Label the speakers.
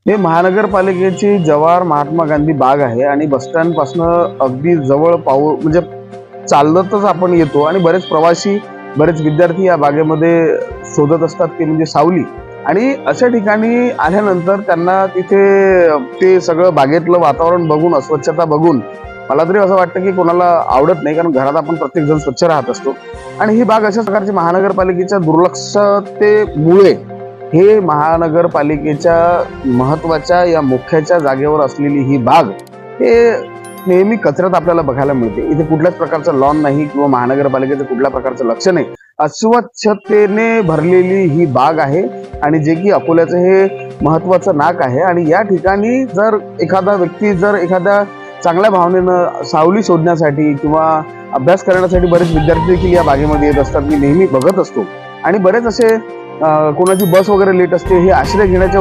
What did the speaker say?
Speaker 1: हे महानगरपालिकेची जवाहर महात्मा गांधी बाग आहे आणि बसस्टँड पासून अगदी जवळ म्हणजे चालतच आपण येतो आणि बरेच प्रवासी बरेच विद्यार्थी या बागेमध्ये शोधत असतात ते म्हणजे सावली. आणि अशा ठिकाणी आल्यानंतर त्यांना तिथे ते सगळं बागेतलं वातावरण बघून अस्वच्छता बघून मला तरी असं वाटतं की कोणाला आवडत नाही, कारण घरात आपण प्रत्येक जण स्वच्छ राहत असतो. आणि ही बाग अशा प्रकारची महानगरपालिकेच्या दुर्लक्षतेमुळे हे महानगरपालिकेच्या महत्वाच्या या मुख्याच्या जागेवर असलेली ही बाग हे नेहमी कचऱ्यात आपल्याला बघायला मिळते. इथे कुठल्याच प्रकारचं लॉन नाही किंवा महानगरपालिकेचं कुठल्या प्रकारचं लक्ष नाही. अस्वच्छतेने भरलेली ही बाग आहे आणि जे की अकोल्याचं हे महत्वाचं नाक आहे. आणि या ठिकाणी जर एखादा व्यक्ती जर एखाद्या चांगल्या भावनेनं सावली शोधण्यासाठी किंवा अभ्यास करण्यासाठी बरेच विद्यार्थी देखील या बागेमध्ये येत असतात, मी नेहमी बघत असतो. आणि बरेच असे कोणाची बस वगैरे लेट असते, हे आश्रय घेण्याच्या